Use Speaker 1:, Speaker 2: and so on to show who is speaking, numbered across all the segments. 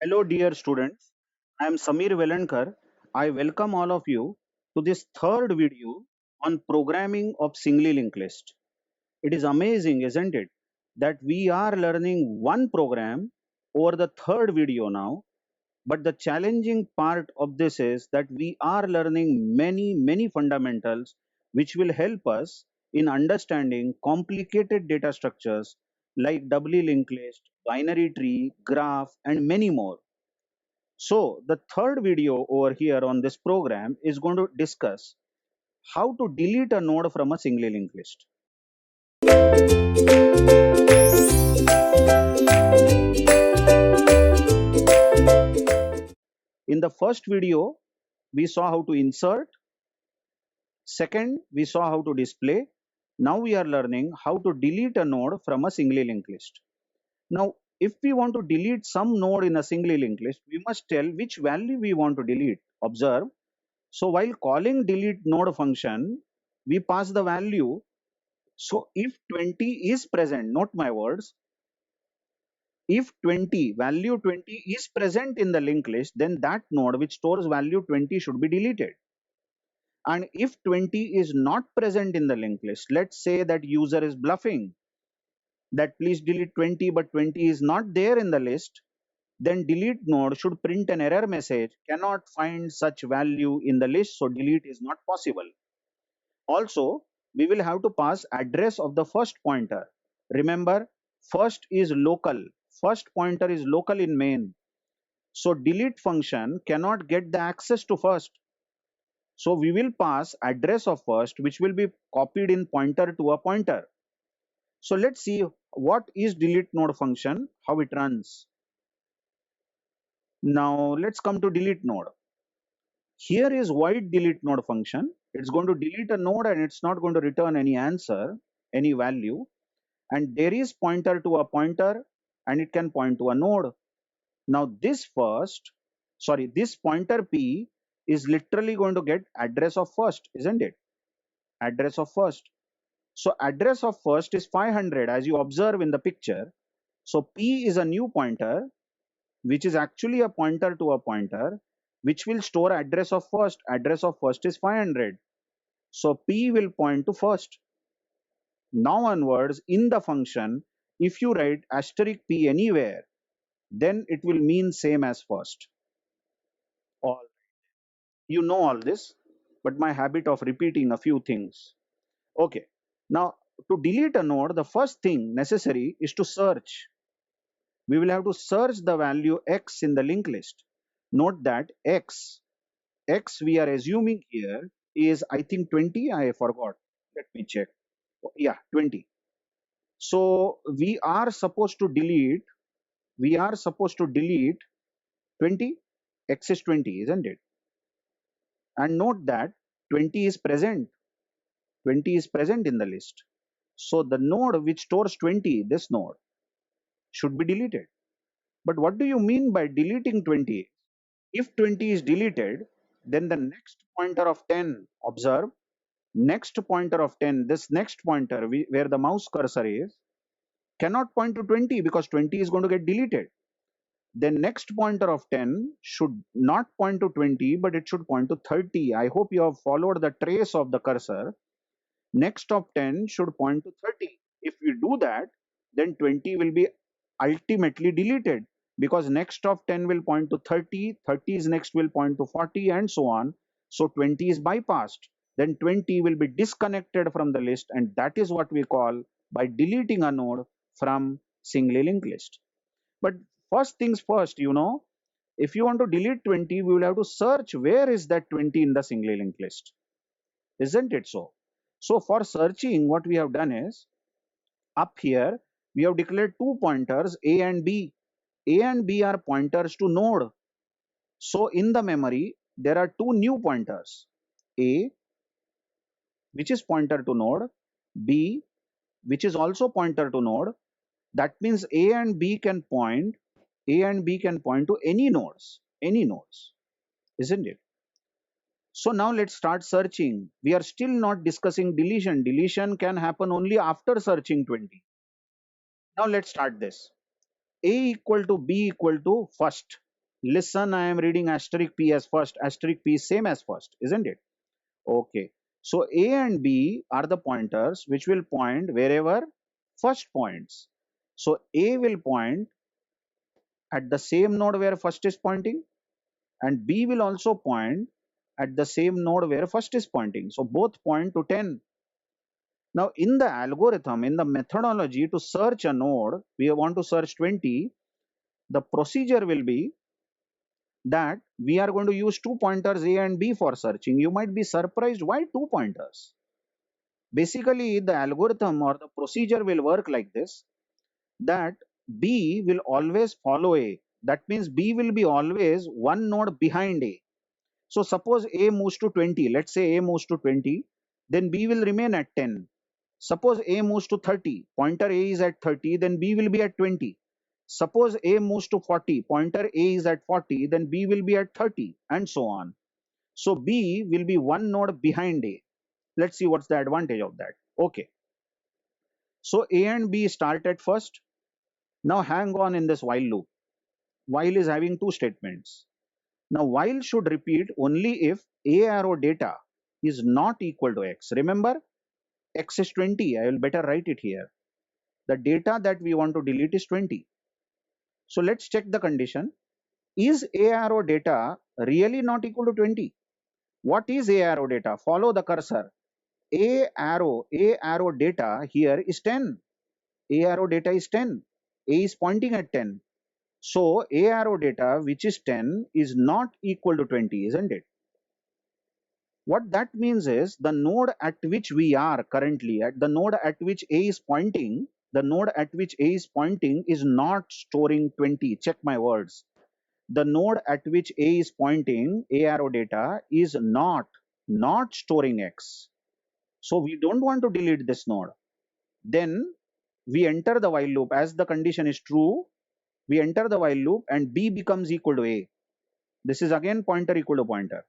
Speaker 1: Hello, dear students. I am Samir Velankar. I welcome all of you to this third video on programming of singly linked list. It is amazing, isn't it, that we are learning one program over the third video now. But the challenging part of this is that we are learning many fundamentals which will help us in understanding complicated data structures like doubly linked list, binary tree, graph, and many more. So the third video over here on this program is going to discuss how to delete a node from a singly linked list. In the first video, we saw how to insert. Second, we saw how to display. Now we are learning how to delete a node from a singly linked list. Now, if we want to delete some node in a singly linked list, we must tell which value we want to delete. Observe. So while calling delete node function, we pass the value. So if 20 is present, note my words, if value 20 is present in the linked list, then that node which stores value 20 should be deleted. And if 20 is not present in the linked list, let's say that user is bluffing that please delete 20, but 20 is not there in the list, then delete node should print an error message, cannot find such value in the list, so delete is not possible. Also, we will have to pass address of the first pointer. Remember, first is local. First pointer is local in main. So delete function cannot get the access to first. So we will pass address of first, which will be copied in pointer to a pointer. So let's see what is delete node function, how it runs. Now let's come to delete node. Here is void delete node function. It's going to delete a node and it's not going to return any answer, any value. And there is pointer to a pointer and it can point to a node. Now this pointer P is literally going to get address of first, isn't it? Address of first. So address of first is 500 as you observe in the picture. So P is a new pointer which is actually a pointer to a pointer which will store address of first. Address of first is 500. So P will point to first. Now onwards in the function, if you write asterisk P anywhere, then it will mean same as first. All you know all this, but my habit of repeating a few things. Okay, now to delete a node, the first thing necessary is to search. We will have to search the value x in the linked list. Note that x we are assuming here is I think 20. I forgot. Let me check. Yeah, 20. So we are supposed to delete 20. X is 20, isn't it? And note that 20 is present. 20 is present in the list. So the node which stores 20, this node, should be deleted. But what do you mean by deleting 20? If 20 is deleted, then the next pointer of 10, observe, next pointer of 10, this next pointer where the mouse cursor is, cannot point to 20 because 20 is going to get deleted. Then next pointer of 10 should not point to 20, but it should point to 30. I hope you have followed the trace of the cursor. Next of 10 should point to 30. If we do that, then 20 will be ultimately deleted because next of 10 will point to 30, 30's next will point to 40 and so on. So 20 is bypassed. Then 20 will be disconnected from the list, and that is what we call by deleting a node from singly linked list. But first things first, if you want to delete 20, we will have to search where is that 20 in the singly linked list. Isn't it so? So for searching, what we have done is, up here, we have declared two pointers, A and B. A and B are pointers to node. So in the memory, there are two new pointers, A, which is pointer to node, B, which is also pointer to node. That means A and B can point to any nodes, isn't it? So now let's start searching. We are still not discussing deletion. Deletion can happen only after searching 20. Now let's start this. A equal to B equal to first. Listen, I am reading asterisk P as first. Asterisk P is same as first, isn't it? Okay. So A and B are the pointers which will point wherever first points. So A will point at the same node where first is pointing, and B will also point at the same node where first is pointing. So both point to 10. Now in the algorithm, in the methodology to search a node, we want to search 20. The procedure will be that we are going to use two pointers A and B for searching. You might be surprised why two pointers. Basically, the algorithm or the procedure will work like this, that B will always follow A. That means B will be always one node behind A. So suppose A moves to 20, let's say A moves to 20, then B will remain at 10. Suppose A moves to 30, pointer A is at 30, then B will be at 20. Suppose A moves to 40, pointer A is at 40, then B will be at 30, and so on. So B will be one node behind A. Let's see what's the advantage of that. Okay. So A and B start at first. Now hang on in this while loop. While is having two statements. Now while should repeat only if A arrow data is not equal to X. Remember, X is 20. I will better write it here. The data that we want to delete is 20. So let's check the condition. Is A arrow data really not equal to 20? What is A arrow data? Follow the cursor. A arrow data here is 10. A arrow data is 10. A is pointing at 10. So A arrow data, which is 10, is not equal to 20, isn't it? What that means is the node at which we are currently at, the node at which A is pointing, the node at which A is pointing is not storing 20. Check my words. The node at which A is pointing, A arrow data, is not storing X. So we don't want to delete this node. Then we enter the while loop. As the condition is true, we enter the while loop and B becomes equal to A. This is again pointer equal to pointer.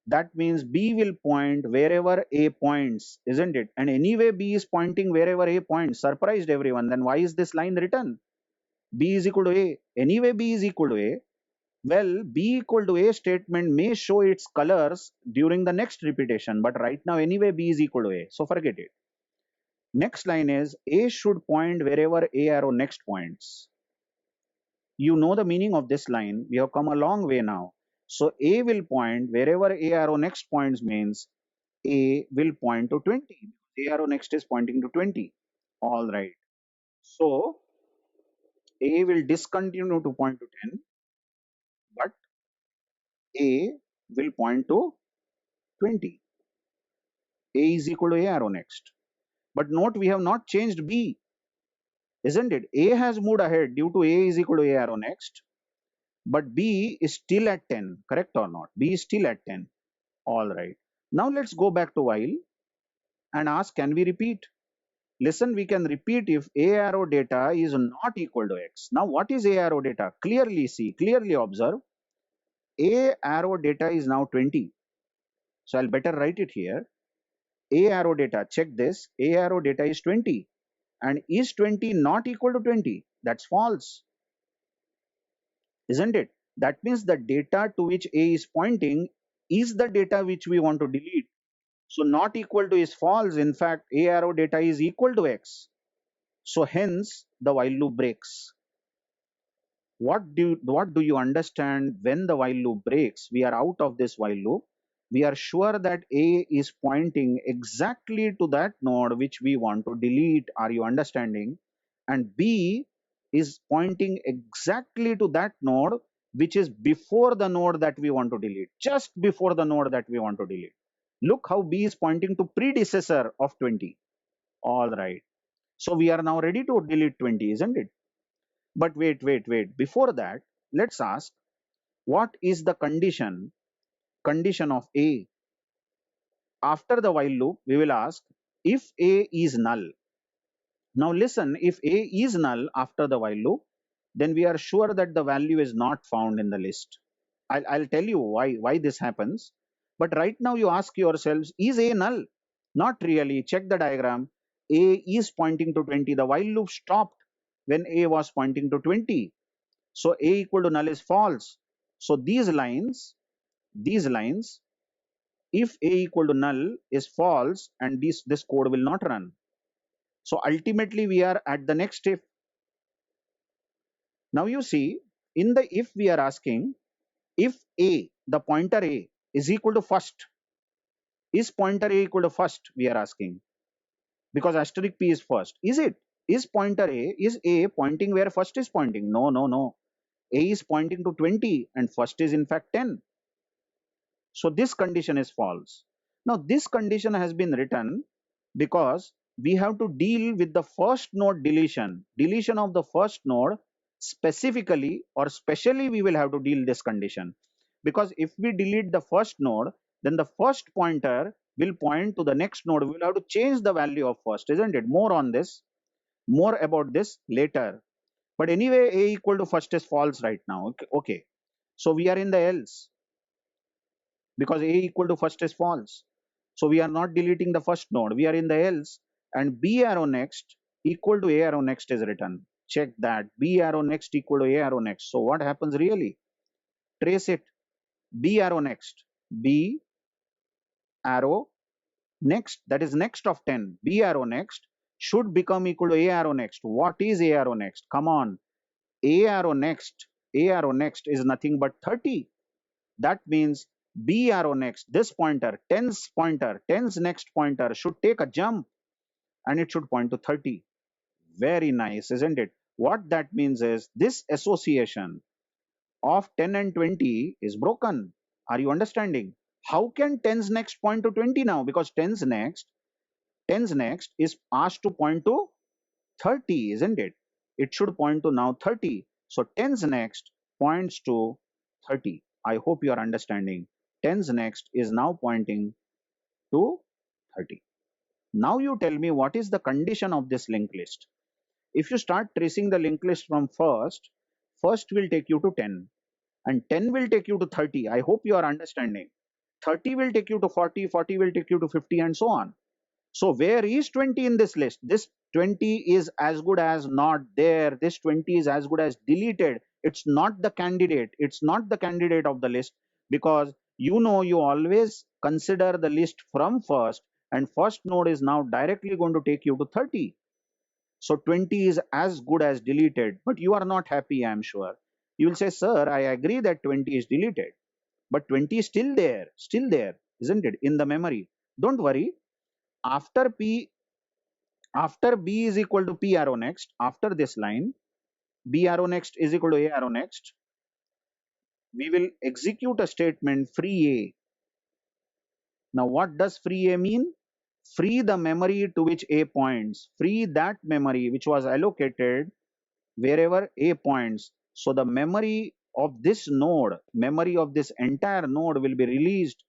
Speaker 1: That means B will point wherever A points, isn't it? And anyway, B is pointing wherever A points. Surprised everyone. Then why is this line written? B is equal to A. Anyway, B is equal to A. Well, B equal to A statement may show its colors during the next repetition, but right now anyway B is equal to A. So forget it. Next line is A should point wherever A arrow next points. You know the meaning of this line. We have come a long way now. So A will point wherever A arrow next points means A will point to 20. A arrow next is pointing to 20. All right. So A will discontinue to point to 10, but A will point to 20. A is equal to A arrow next. But note we have not changed B, isn't it? A has moved ahead due to A is equal to A arrow next, but B is still at 10, correct or not? B is still at 10. All right. Now let's go back to while and ask, can we repeat? Listen, we can repeat if A arrow data is not equal to X. Now what is A arrow data? Clearly see, clearly observe. A arrow data is now 20. So I'll better write it here. A arrow data, check this. A arrow data is 20. And is 20 not equal to 20? That's false, isn't it? That means the data to which A is pointing is the data which we want to delete. So not equal to is false. In fact, A arrow data is equal to X. So hence the while loop breaks. What do you understand when the while loop breaks? We are out of this while loop. We are sure that A is pointing exactly to that node which we want to delete. Are you understanding? And B is pointing exactly to that node which is before the node that we want to delete, just before the node that we want to delete. Look how B is pointing to predecessor of 20. All right. So we are now ready to delete 20, isn't it? But wait. Before that, let's ask, what is the condition of A? After the while loop, we will ask if A is null. Now listen, if A is null after the while loop, then we are sure that the value is not found in the list. I'll tell you why this happens. But right now you ask yourselves, is A null? Not really. Check the diagram. A is pointing to 20. The while loop stopped when A was pointing to 20. So A equal to null is false. So these lines, if a equal to null is false, and this code will not run. So ultimately we are at the next if. Now you see, in the if we are asking if a, the pointer a, is equal to first. Is pointer a equal to first, we are asking, because asterisk p is first. Is it? Is pointer a, is a pointing where first is pointing? No, no, no. A is pointing to 20 and first is in fact 10. So this condition is false. Now this condition has been written because we have to deal with the first node deletion. Deletion of the first node, specifically or specially we will have to deal this condition. Because if we delete the first node, then the first pointer will point to the next node. We will have to change the value of first, isn't it? More about this later. But anyway, a equal to first is false right now. Okay. So we are in the else, because a equal to first is false. So we are not deleting the first node. We are in the else, and b arrow next equal to a arrow next is written. Check that. B arrow next equal to a arrow next. So what happens really? Trace it. B arrow next. B arrow next, that is next of 10. B arrow next should become equal to a arrow next. What is a arrow next? Come on. A arrow next. A arrow next is nothing but 30. That means B arrow next, this pointer, 10's next pointer should take a jump and it should point to 30. Very nice, isn't it? What that means is this association of 10 and 20 is broken. Are you understanding? How can 10's next point to 20 now? Because 10's next is asked to point to 30, isn't it? It should point to now 30. So 10's next points to 30. I hope you are understanding. 10's next is now pointing to 30. Now you tell me, what is the condition of this linked list? If you start tracing the linked list from first will take you to 10, and 10 will take you to 30. I hope you are understanding. 30 will take you to 40, 40 will take you to 50, and so on. So where is 20 in this list? This 20 is as good as not there. This 20 is as good as deleted. It's not the candidate. It's not the candidate of the list, because you always consider the list from first, and first node is now directly going to take you to 30. So 20 is as good as deleted, but you are not happy, I am sure. You will say, sir, I agree that 20 is deleted, but 20 is still there, isn't it, in the memory? Don't worry. After p after b is equal to p arrow next, after this line, b arrow next is equal to a arrow next, we will execute a statement free a. Now what does free a mean? Free the memory to which a points. Free that memory which was allocated wherever a points. So the memory of this node, memory of this entire node will be released.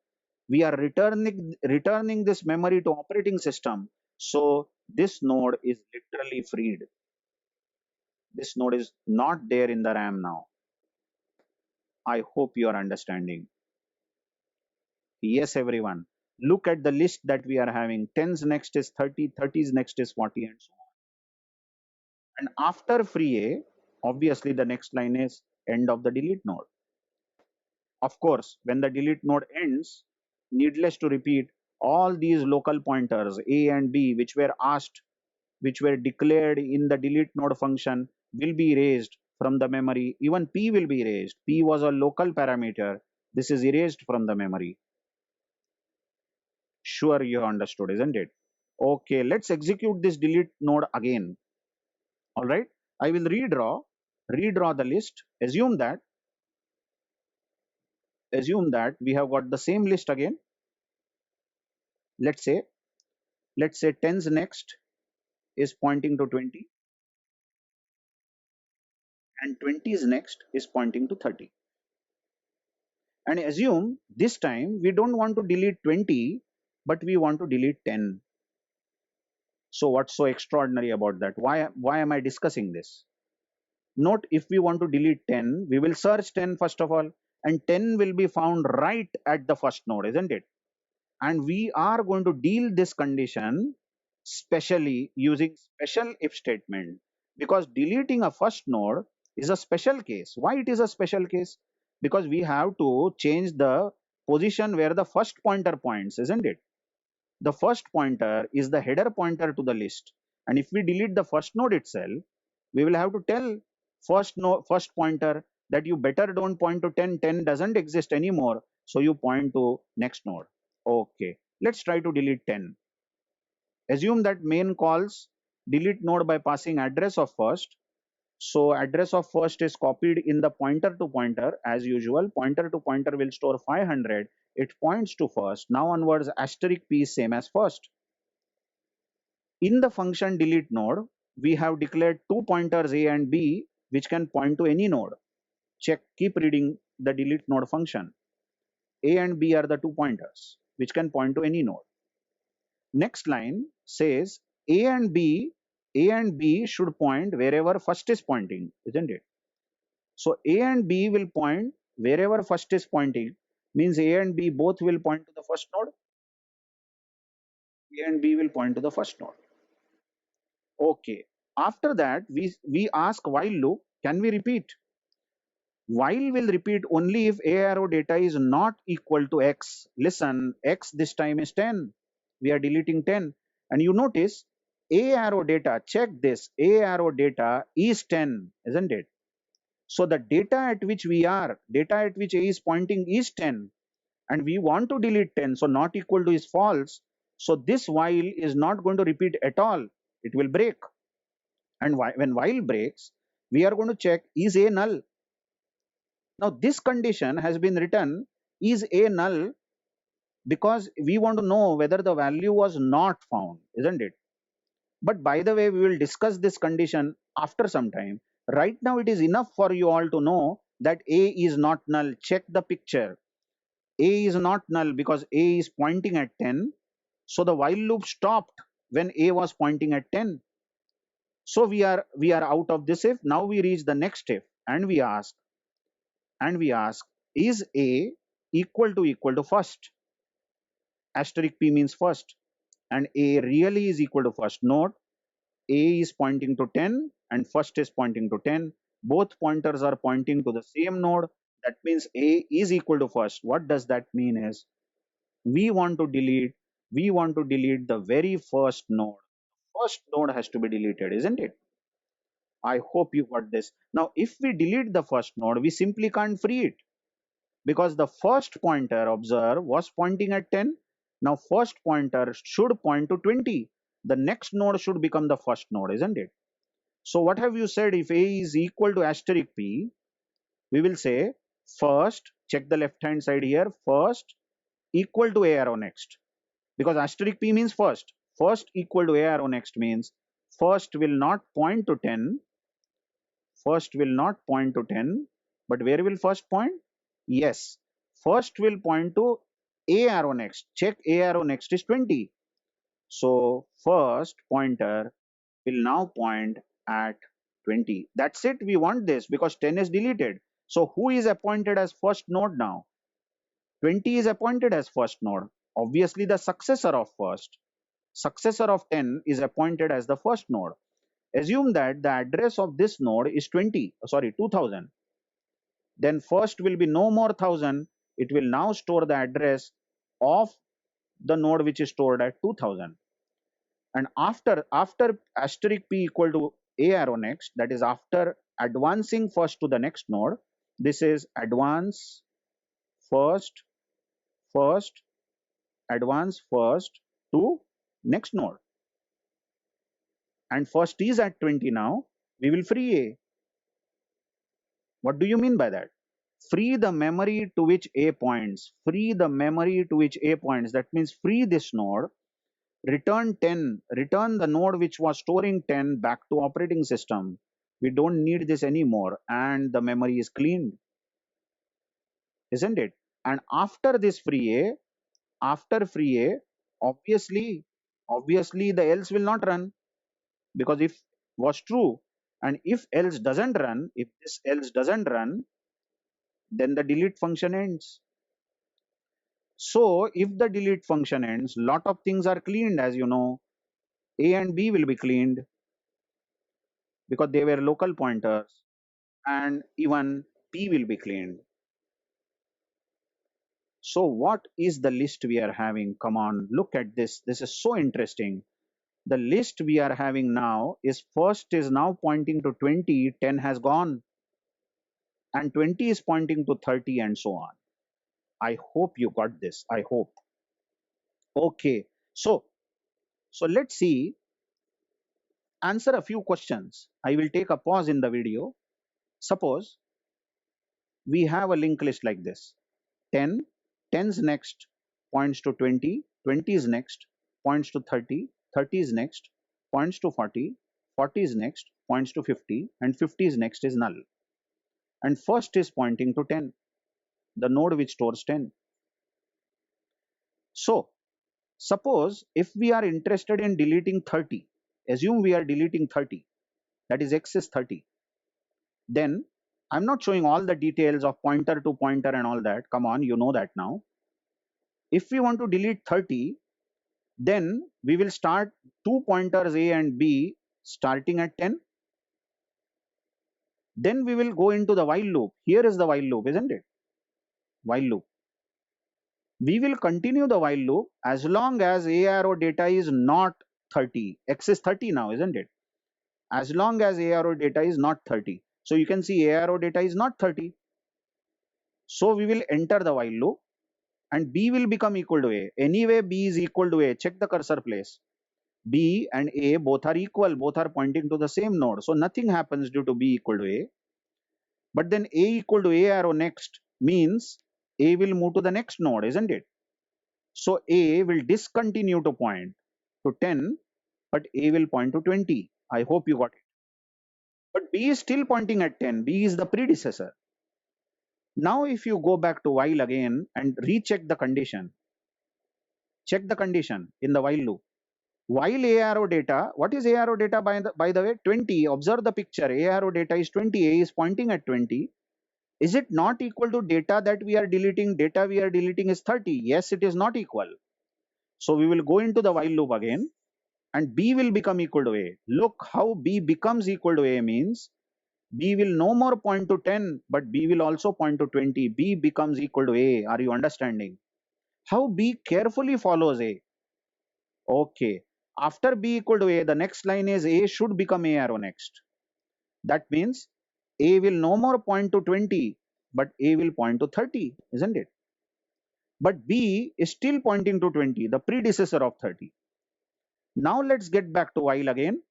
Speaker 1: We are returning this memory to operating system. So this node is literally freed. This node is not there in the RAM now. I hope you are understanding. Yes, everyone. Look at the list that we are having. 10's next is 30, 30's next is 40, and so on. And after free A, obviously the next line is end of the delete node. Of course, when the delete node ends, needless to repeat, all these local pointers A and B, which were asked, which were declared in the delete node function, will be erased from the memory. Even P will be erased. P was a local parameter. This is erased from the memory. Sure, you understood, isn't it? Okay, let's execute this delete node again. All right, I will redraw the list. Assume that we have got the same list again. Let's say 10's next is pointing to 20, and 20's next is pointing to 30. And assume this time we don't want to delete 20, but we want to delete 10. So what's so extraordinary about that? Why am I discussing this? Note, if we want to delete 10, we will search 10 first of all, and 10 will be found right at the first node, isn't it? And we are going to deal this condition specially using special if statement, because deleting a first node is a special case. Why it is a special case? because we have to change the position where the first pointer points, isn't it? The first pointer is the header pointer to the list. And if we delete the first node itself, we will have to tell first pointer that you better don't point to 10. 10 doesn't exist anymore. So you point to next node. Okay, let's try to delete 10. Assume that main calls delete node by passing address of first. So address of first is copied in the pointer to pointer as usual. Pointer to pointer will store 500. It points to first. Now onwards asterisk p is same as first. In the function delete node, we have declared two pointers a and b which can point to any node. Check, keep reading the delete node function. A and b are the two pointers which can point to any node. Next line says A and B should point wherever first is pointing, isn't it? So A and B will point wherever first is pointing, means A and B both will point to the first node. A and B will point to the first node. Okay. After that, we ask while loop, can we repeat? While will repeat only if A arrow data is not equal to X. Listen, X this time is 10. We are deleting 10. And you notice A arrow data, check this, A arrow data is 10, isn't it? So the data at which data at which A is pointing is 10. And we want to delete 10. So not equal to is false. So this while is not going to repeat at all. It will break. And when while breaks, we are going to check is A null. Now this condition has been written is A null because we want to know whether the value was not found, isn't it? But by the way, we will discuss this condition after some time. Right now it is enough for you all to know that A is not null. Check the picture. A is not null because A is pointing at 10. So the while loop stopped when A was pointing at 10. So we are out of this if. Now we reach the next if and we ask is A equal to first? Asterisk p means first, and A really is equal to first. Note A is pointing to 10 and first is pointing to 10. Both pointers are pointing to the same node. That means A is equal to first. What does that mean is we want to delete the very first node. First node has to be deleted, isn't it? I hope you got this. Now if we delete the first node, we simply can't free it because the first pointer, observe, was pointing at 10. Now first pointer should point to 20. The next node should become the first node, isn't it? So what have you said? If A is equal to asterisk P, we will say first, check the left hand side here, first equal to A arrow next. Because asterisk P means first. First equal to A arrow next means first will not point to 10. First will not point to 10. But where will first point? Yes. First will point to A arrow next. Check A arrow next is 20. So first pointer will now point at 20. That's it. We want this because 10 is deleted. So who is appointed as first node now? 20 is appointed as first node. Obviously the successor of first. Successor of 10 is appointed as the first node. Assume that the address of this node is 2000. Then first will be no more 1000. It will now store the address of the node which is stored at 2000. And after asterisk p equal to A arrow next, that is after advancing first to the next node, this is advance first, advance first to next node. And first is at 20 now, we will free A. What do you mean by that? Free the memory to which A points. Free the memory to which A points. That means free this node. Return 10. Return the node which was storing 10 back to operating system. We don't need this anymore. And the memory is cleaned. Isn't it? And after this free A, obviously the else will not run. Because if was true, and if else doesn't run, if this else doesn't run, then the delete function ends. So if the delete function ends, lot of things are cleaned, as you know. A and B will be cleaned because they were local pointers, and even P will be cleaned. So what is the list we are having? Come on, look at this. This is so interesting. The list we are having now is first is now pointing to 20, 10 has gone, and 20 is pointing to 30, and so on. I hope you got this. I hope. Okay. So let's see, answer a few questions. I will take a pause in the video. Suppose we have a linked list like this: 10, 10's next points to 20, 20 is next points to 30, 30 is next points to 40, 40 is next points to 50, and 50 is next is null. And first is pointing to 10, the node which stores 10. So suppose if we are interested in deleting 30, assume we are deleting 30, that is x is 30, then I'm not showing all the details of pointer to pointer and all that. Come on, you know that now. If we want to delete 30, then we will start two pointers A and B starting at 10. Then we will go into the while loop. Here is the while loop, isn't it? While loop. We will continue the while loop as long as A arrow data is not 30. X is 30 now, isn't it? As long as A arrow data is not 30. So you can see A arrow data is not 30. So we will enter the while loop and B will become equal to A. Anyway, B is equal to A. Check the cursor place. B and A both are equal, both are pointing to the same node. So nothing happens due to B equal to A. But then A equal to A arrow next means A will move to the next node, isn't it? So A will discontinue to point to 10, but A will point to 20. I hope you got it. But B is still pointing at 10. B is the predecessor. Now if you go back to while again and recheck the condition, check the condition in the while loop. While A arrow data, what is A arrow data by the way? 20. Observe the picture. A arrow data is 20. A is pointing at 20. Is it not equal to data that we are deleting? Data we are deleting is 30. Yes, it is not equal. So we will go into the while loop again and B will become equal to A. Look how B becomes equal to A means B will no more point to 10, but B will also point to 20. B becomes equal to A. Are you understanding? How B carefully follows A. Okay. After B equal to A, the next line is A should become A arrow next. That means A will no more point to 20, but A will point to 30, isn't it? But B is still pointing to 20, the predecessor of 30. Now let's get back to while again.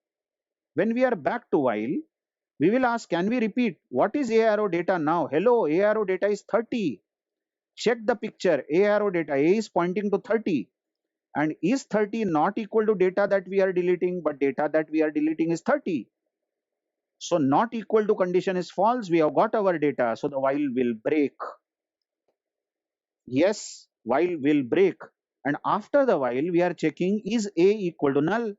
Speaker 1: When we are back to while, we will ask, can we repeat? What is A arrow data now? Hello, A arrow data is 30. Check the picture. A arrow data, A is pointing to 30. And is 30 not equal to data that we are deleting? But data that we are deleting is 30. So not equal to condition is false. We have got our data. So the while will break. Yes, while will break. And after the while, we are checking is A equal to null.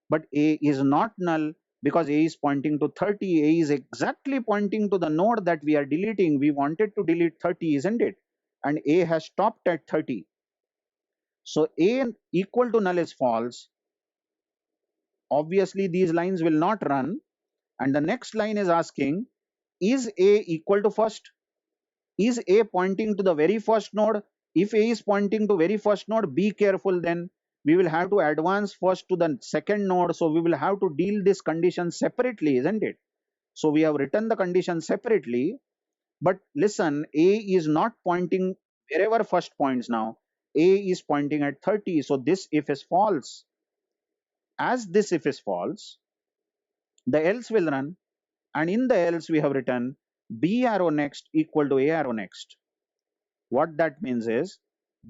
Speaker 1: But A is not null because A is pointing to 30. A is exactly pointing to the node that we are deleting. We wanted to delete 30, isn't it? And A has stopped at 30. So A equal to null is false. Obviously, these lines will not run. And the next line is asking, is A equal to first? Is A pointing to the very first node? If A is pointing to very first node, be careful then. We will have to advance first to the second node. So we will have to deal this condition separately, isn't it? So we have written the condition separately. But listen, A is not pointing wherever first points now. A is pointing at 30. So this if is false. As this if is false, the else will run. And in the else we have written B arrow next equal to A arrow next. What that means is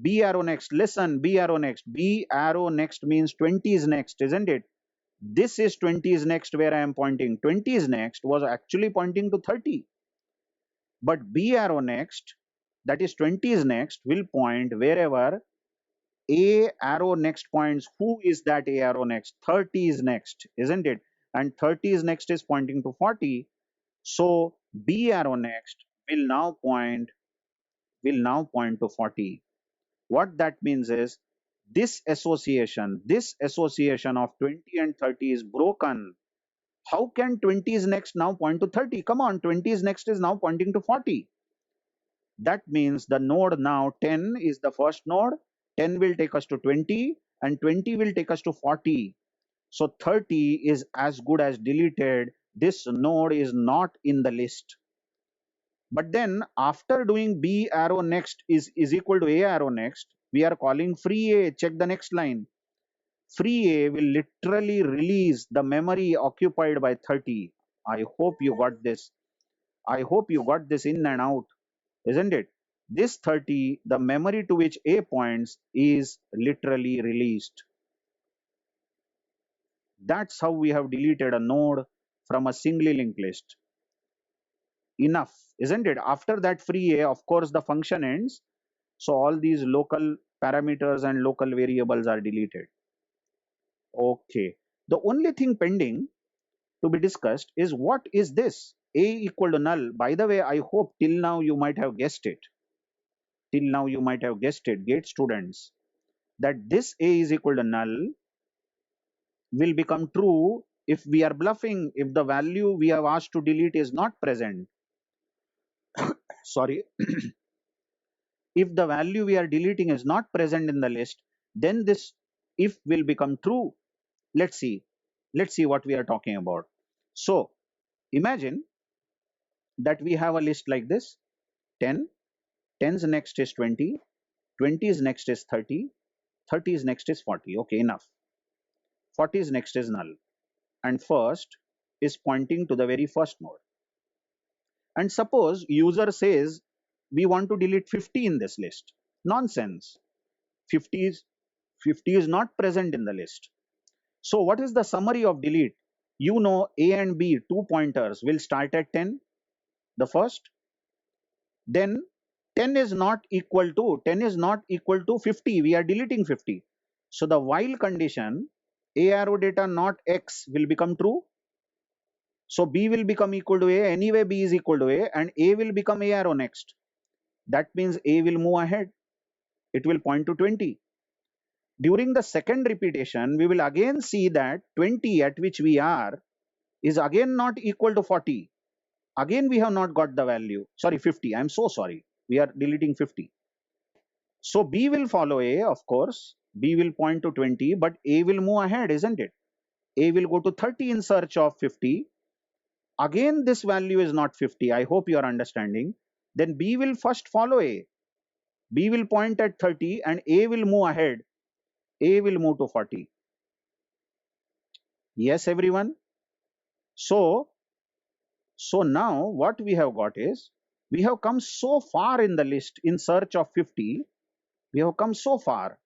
Speaker 1: B arrow next, listen, B arrow next. B arrow next means 20 is next, isn't it? This is 20 is next where I am pointing. 20 is next was actually pointing to 30. But B arrow next, that is 20 is next, will point wherever A arrow next points. Who is that A arrow next? 30 is next, isn't it? And 30 is next is pointing to 40. So B arrow next will now point to 40. What that means is this association of 20 and 30 is broken. How can 20 is next now point to 30? Come on, 20 is next is now pointing to 40. That means the node now 10 is the first node, 10 will take us to 20, and 20 will take us to 40. So 30 is as good as deleted. This node is not in the list. But then after doing B arrow next is equal to A arrow next, we are calling free A. Check the next line. Free A will literally release the memory occupied by 30. I hope you got this. I hope you got this in and out, isn't it? This 30, the memory to which A points, is literally released. That's how we have deleted a node from a singly linked list. Enough, isn't it? After that free A, of course, the function ends. So all these local parameters and local variables are deleted. Okay. The only thing pending to be discussed is what is this? A equal to null. By the way, I hope till now you might have guessed it. Till now you might have guessed it, GATE students, that this A is equal to null will become true if we are bluffing, if the value we have asked to delete is not present. Sorry. If the value we are deleting is not present in the list, then this if will become true. Let's see. Let's see what we are talking about. So imagine that we have a list like this: 10, 10's next is 20, 20's next is 30, 30's next is 40. Okay, enough. 40's next is null, and first is pointing to the very first node. And suppose user says we want to delete 50 in this list. Nonsense. 50 is not present in the list. So what is the summary of delete? You know A and B, 2 pointers, will start at 10, the first. Then 10 is not equal to 50. We are deleting 50. So the while condition, A arrow data not X, will become true. So B will become equal to A. Anyway, B is equal to A, and A will become A arrow next. That means A will move ahead. It will point to 20. During the second repetition, we will again see that 20 at which we are is again not equal to 40. Again, we have not got the value. Sorry, 50. I'm so sorry. We are deleting 50. So B will follow A, of course. B will point to 20, but A will move ahead, isn't it? A will go to 30 in search of 50. Again, this value is not 50. I hope you are understanding. Then B will first follow A. B will point at 30 and A will move ahead. A will move to 40. Yes, everyone? So now what we have got is, we have come so far in the list in search of 50. We have come so far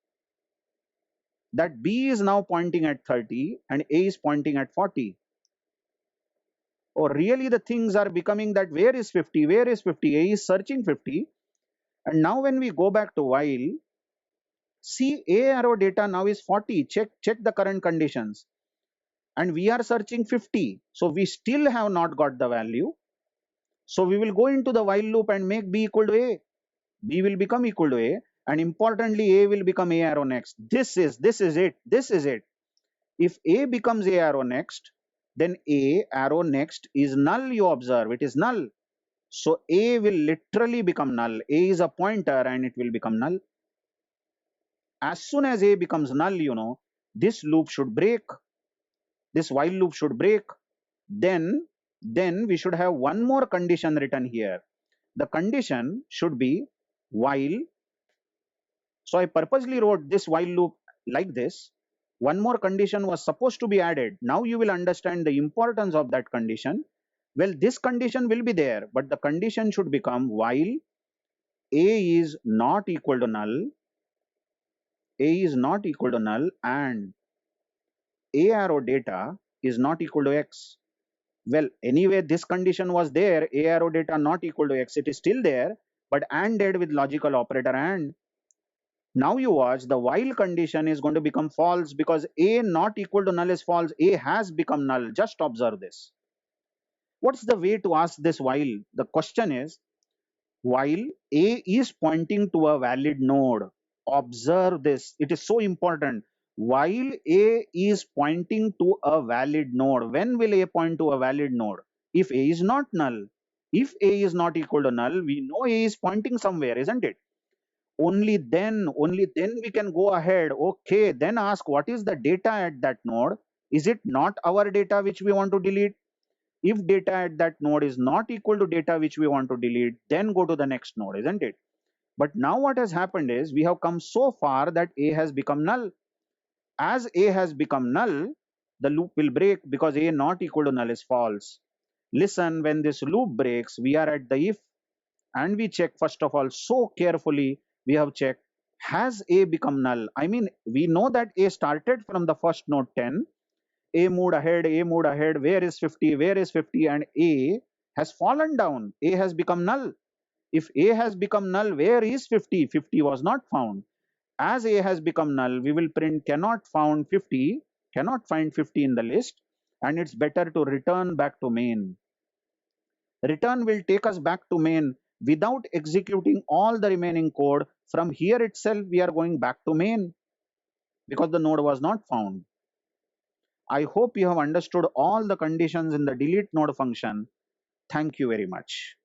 Speaker 1: that B is now pointing at 30 and A is pointing at 40. Or really the things are becoming that where is 50? Where is 50? A is searching 50. And now when we go back to while, see A arrow data now is 40. Check the current conditions. And we are searching 50. So we still have not got the value. So we will go into the while loop and make B equal to A. B will become equal to A. And importantly, A will become A arrow next. This is it. This is it. If A becomes A arrow next, then A arrow next is null. You observe, it is null. So A will literally become null. A is a pointer and it will become null. As soon as A becomes null, this loop should break. This while loop should break. Then we should have one more condition written here. The condition should be while. So I purposely wrote this while loop like this. One more condition was supposed to be added. Now you will understand the importance of that condition. Well, this condition will be there, but the condition should become while A is not equal to null, A is not equal to null, and A arrow data is not equal to X. Well, anyway, this condition was there, A arrow data not equal to X. It is still there, but ANDed with logical operator AND. Now you watch, the while condition is going to become false because A not equal to null is false. A has become null. Just observe this. What's the way to ask this while? The question is, while A is pointing to a valid node, observe this. It is so important. While A is pointing to a valid node, when will A point to a valid node? If A is not null. If A is not equal to null, we know A is pointing somewhere, isn't it? Only then we can go ahead, okay, then ask what is the data at that node. Is it not our data which we want to delete? If data at that node is not equal to data which we want to delete, then go to the next node, isn't it? But now what has happened is we have come so far that A has become null. As A has become null, the loop will break because A not equal to null is false. Listen, when this loop breaks, we are at the if, and we check first of all so carefully. We have checked, has A become null? I mean, we know that A started from the first node 10. A moved ahead, A moved ahead. Where is 50? Where is 50? And A has fallen down. A has become null. If A has become null, where is 50? 50 was not found. As A has become null, we will print cannot find 50 in the list, and it's better to return back to main. Return will take us back to main without executing all the remaining code. From here itself, we are going back to main because the node was not found. I hope you have understood all the conditions in the delete node function. Thank you very much.